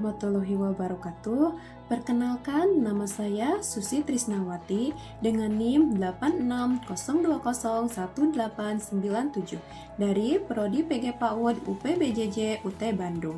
warahmatullahi wabarakatuh. Perkenalkan, nama saya Susi Trisnawati dengan NIM 8602011897 dari Prodi PG PAUD UPBJJ UT Bandung.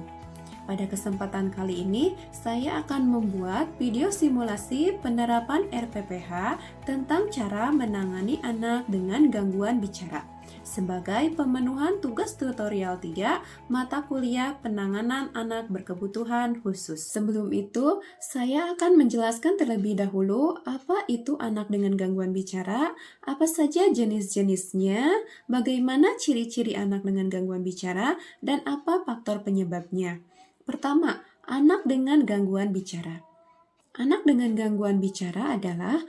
Pada kesempatan kali ini, saya akan membuat video simulasi penerapan RPPH tentang cara menangani anak dengan gangguan bicara sebagai pemenuhan tugas tutorial 3 mata kuliah penanganan anak berkebutuhan khusus. Sebelum itu, saya akan menjelaskan terlebih dahulu apa itu anak dengan gangguan bicara, apa saja jenis-jenisnya, bagaimana ciri-ciri anak dengan gangguan bicara, dan apa faktor penyebabnya. Pertama, anak dengan gangguan bicara. Anak dengan gangguan bicara adalah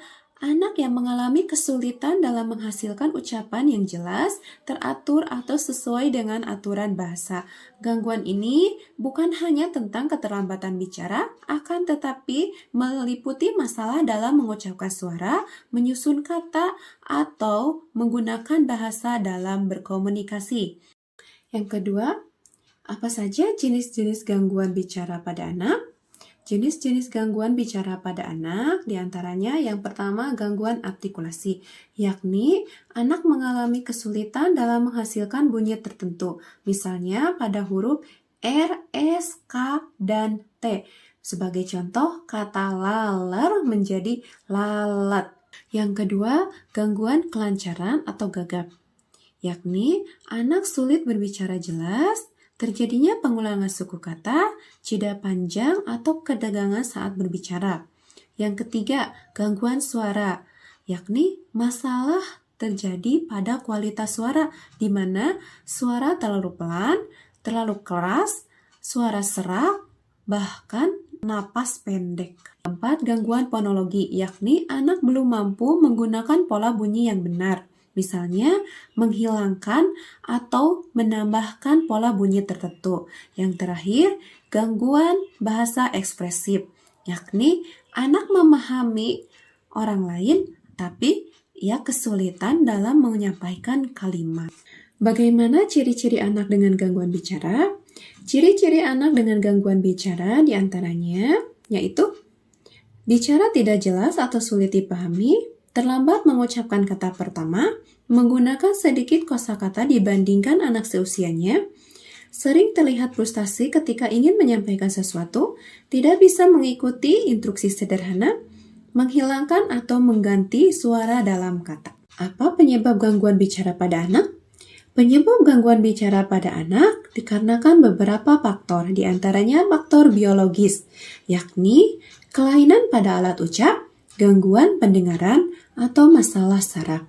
anak yang mengalami kesulitan dalam menghasilkan ucapan yang jelas, teratur, atau sesuai dengan aturan bahasa. Gangguan ini bukan hanya tentang keterlambatan bicara, akan tetapi meliputi masalah dalam mengucapkan suara, menyusun kata, atau menggunakan bahasa dalam berkomunikasi. Yang kedua, apa saja jenis-jenis gangguan bicara pada anak? Jenis-jenis gangguan bicara pada anak diantaranya yang pertama gangguan artikulasi, yakni anak mengalami kesulitan dalam menghasilkan bunyi tertentu, misalnya pada huruf R, S, K, dan T. Sebagai contoh, kata laler menjadi lalat. Yang kedua, gangguan kelancaran atau gagap, yakni anak sulit berbicara jelas, terjadinya pengulangan suku kata, jeda panjang, atau ketegangan saat berbicara. Yang ketiga, gangguan suara, yakni masalah terjadi pada kualitas suara, di mana suara terlalu pelan, terlalu keras, suara serak, bahkan napas pendek. Keempat, gangguan fonologi, yakni anak belum mampu menggunakan pola bunyi yang benar. Misalnya, menghilangkan atau menambahkan pola bunyi tertentu. Yang terakhir, gangguan bahasa ekspresif, yakni anak memahami orang lain, tapi ia kesulitan dalam menyampaikan kalimat. Bagaimana ciri-ciri anak dengan gangguan bicara? Ciri-ciri anak dengan gangguan bicara diantaranya yaitu bicara tidak jelas atau sulit dipahami, terlambat mengucapkan kata pertama, menggunakan sedikit kosakata dibandingkan anak seusianya, sering terlihat frustasi ketika ingin menyampaikan sesuatu, tidak bisa mengikuti instruksi sederhana, menghilangkan atau mengganti suara dalam kata. Apa penyebab gangguan bicara pada anak? Penyebab gangguan bicara pada anak dikarenakan beberapa faktor, diantaranya faktor biologis, yakni kelainan pada alat ucap, gangguan pendengaran, atau masalah saraf.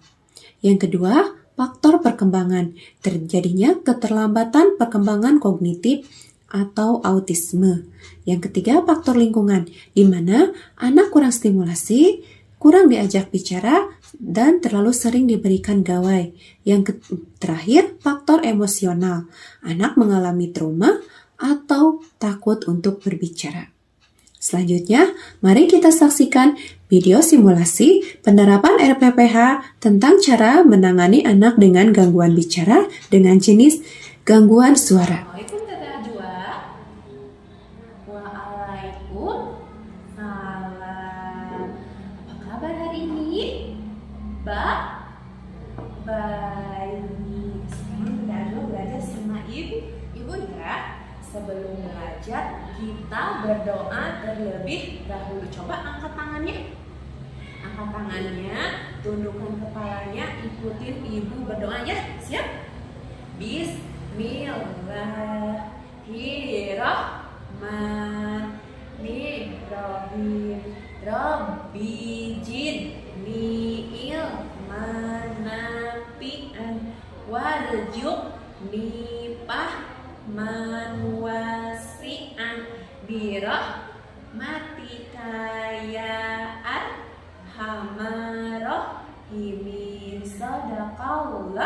Yang kedua, faktor perkembangan, terjadinya keterlambatan perkembangan kognitif atau autisme. Yang ketiga, faktor lingkungan, di mana anak kurang stimulasi, kurang diajak bicara, dan terlalu sering diberikan gawai. Yang terakhir, faktor emosional, anak mengalami trauma atau takut untuk berbicara. Selanjutnya, mari kita saksikan video simulasi penerapan RPPH tentang cara menangani anak dengan gangguan bicara dengan jenis gangguan suara. Assalamualaikum Teteh Ajwa. Waalaikumsalam. Apa kabar hari ini? Baik. Sekarang Teteh Ajwa belajar sama ibu ya. Sebelum belajar, kita berdoa terlebih dahulu. Coba angkat tangannya. Angkat tangannya, tundukkan kepalanya, ikutin ibu berdoa ya. Siap? Bismillahirrahmanirrahim. Rabbi jidni ilman nafi'an warzuqni fahman wasi'an birahmatika ya arhamar rahimin. Sadaqallahul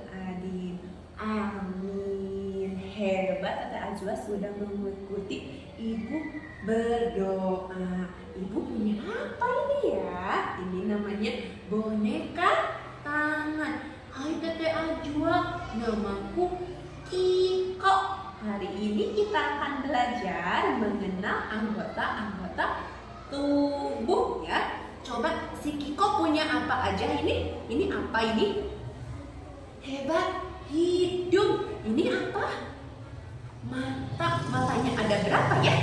adzim. Amin. Hebat, Teteh Ajwa sudah mengikuti ibu berdoa. Ibu punya apa ini ya? Ini namanya boneka tangan. Hai Teteh Ajwa, namaku Iko. Hari ini kita akan belajar mengenal anggota-anggota tubuh ya. Coba si Kiko punya apa aja ini? Ini apa ini? Hebat, hidung. Ini apa? Mata. Matanya ada berapa ya?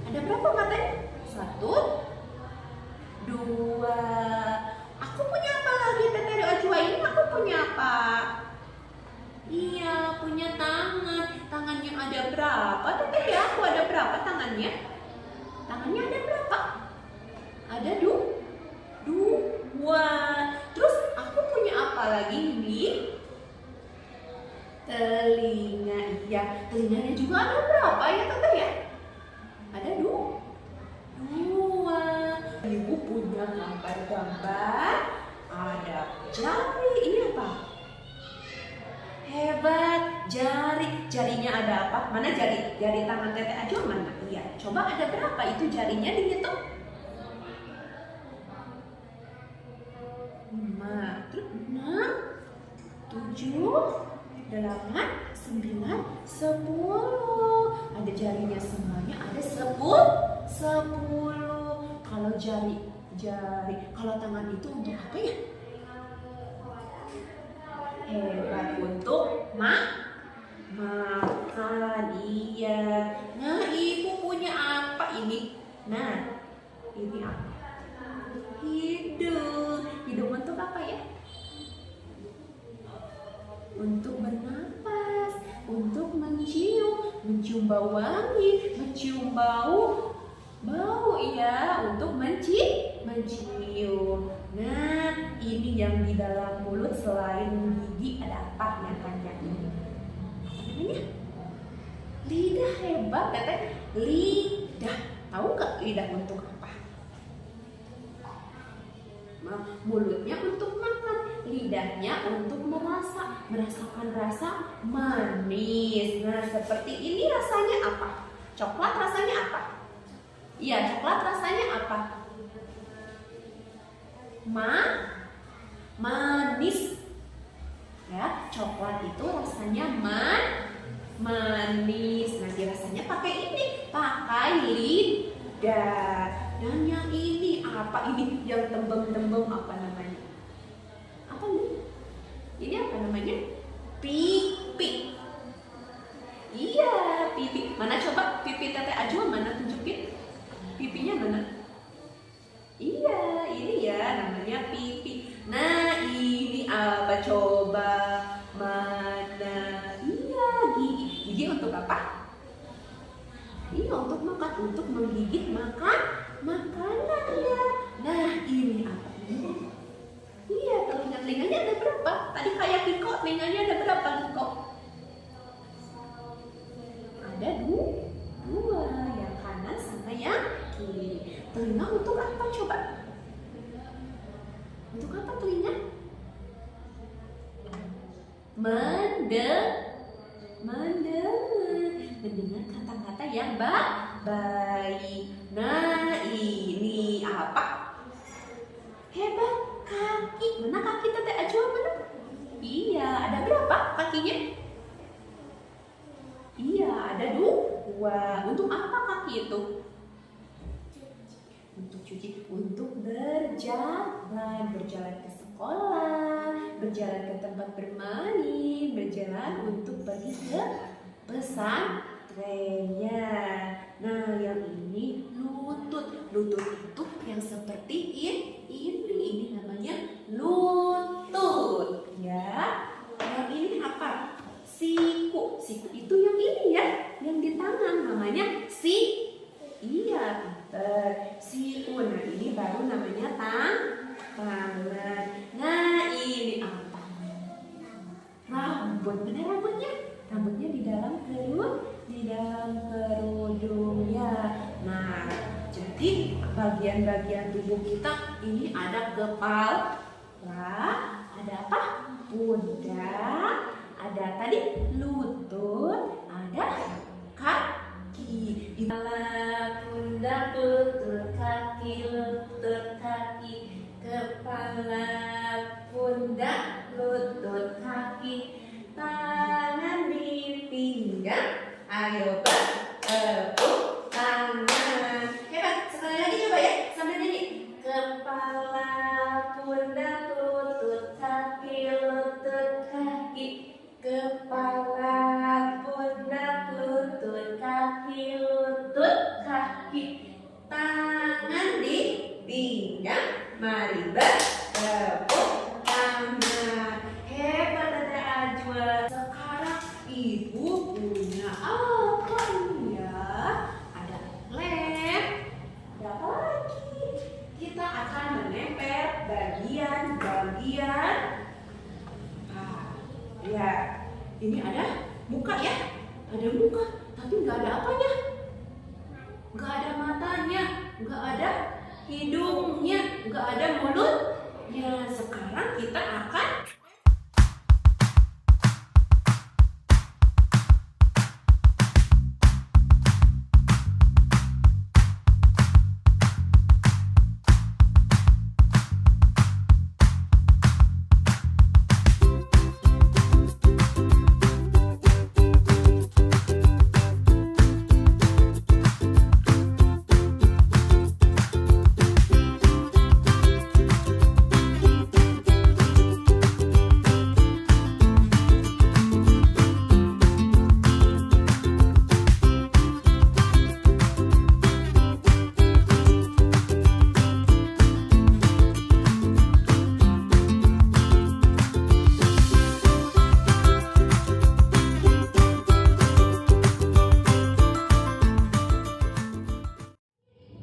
Ada berapa matanya? 1, 2. Aku punya apa lagi Teteh Ajwa ini? Aku punya apa? Iya, punya tangan. Tangannya ada berapa? Teteh ya, aku ada berapa tangannya? Tangannya ada berapa? Ada 2. Terus aku punya apa lagi ini? Telinga. Iya, telinganya juga ada berapa ya Teteh ya? Ada 2. Ibu punya gambar-gambar. Ada jari. Ini apa? Hebat, jari. Jarinya ada apa? Mana jari? Jari tangan Teteh Ajwa mana? Iya, coba ada berapa itu jarinya dihitung? 5, terus 6, 7, 8, 9, 10. Ada jarinya semuanya ada 10. Kalau jari, kalau tangan itu untuk apa ya? Hebat, untuk makan. Iya. Nah, ibu punya apa ini? Nah, ini apa? Hidung. Hidung untuk apa ya? Untuk bernapas, untuk mencium bau wangi, mencium bau ya, untuk mencium. Nah, ini yang di dalam mulut selain gigi ada apa yang panjang ini? Apa namanya? Lidah. Hebat Teteh. Lidah. Tahu nggak lidah untuk apa? Mulutnya untuk makan, lidahnya untuk merasakan rasa manis. Nah, seperti ini rasanya apa? Coklat rasanya apa? Iya, coklat rasanya apa? Manis. Ya, coklat itu rasanya manis. Nanti rasanya pakai ini, pakai lidah. Dan yang ini apa ini? Yang tembem-tembem apa namanya? Apa ini? Ini apa namanya? Pipi. Iya, pipi. Mana coba pipi Teteh Ajwa mana, tunjukin. Pipinya mana? Iya, ini ya namanya pipi. Nah, ini apa coba? Mana? Iya, gigi. Gigi untuk apa? Ini untuk makan, untuk menggigit makanan ya. Nah, ini apa ini? Iya, telinganya ada berapa? Tadi kayak Kiko, telinganya ada berapa Kiko? Ada 2, yang kanan sama yang kiri. Telinga untuk apa coba? Untuk apa telinga? Mendengar kata-kata yang baik. Nah, ini apa? Hebat, kaki. Mana kaki Teteh Ajwa mana? Iya, ada berapa kakinya? Iya, ada 2. Untuk apa kaki itu? Untuk cuci, untuk berjalan ke sekolah, berjalan ke tempat bermain, berjalan untuk pergi ke pesantrennya. Nah, yang ini lutut. Lutut itu yang seperti ini namanya lutut ya. Yang ini apa? Siku. Siku itu yang ini ya, yang di tangan namanya iya, siku. Nah, ini baru namanya tangan. Nah, ini apa? Rambut. Mana rambutnya? Rambutnya di dalam kerudungnya. Nah, jadi bagian-bagian tubuh kita ini ada kepala, ada apa? Pundak, ada tadi lutut, ada kaki. Kepala, pundak, lutut, kaki, kepala, pundak, lutut, kaki, tangan di pinggang. Ayo bertepuk bagian ya, ini ada muka ya, ada muka, tapi nggak ada apanya, nggak ada matanya, nggak ada hidungnya, nggak ada mulutnya. Sekarang kita akan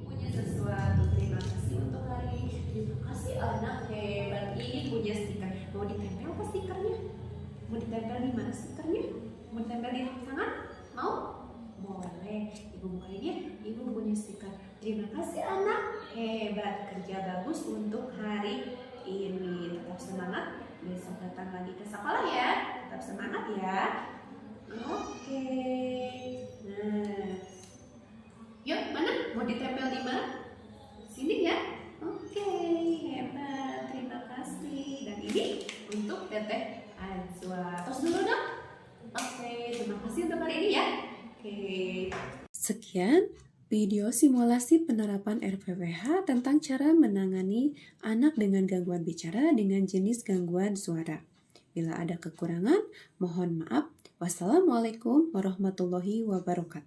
punya sesuatu. Terima kasih untuk hari ini. Terima kasih anak hebat ini punya stiker. Mau ditempel apa stikernya? Mau ditempel di mana stikernya? Mau ditempel di tangan? Mau? Boleh. Ibu bukain ya. Ibu punya stiker. Terima kasih anak hebat, kerja bagus untuk hari ini. Tetap semangat. Besok datang lagi ke sekolah ya. Tetap semangat ya. Oke. Nah. Yuk, mana? Mau ditempel di mana? Sini ya. Oke, hebat. Terima kasih. Dan ini untuk Teteh Azwa. Tos dulu dong. Oke, terima kasih untuk hari ini ya. Oke. Sekian video simulasi penerapan RPWH tentang cara menangani anak dengan gangguan bicara dengan jenis gangguan suara. Bila ada kekurangan, mohon maaf. Wassalamualaikum warahmatullahi wabarakatuh.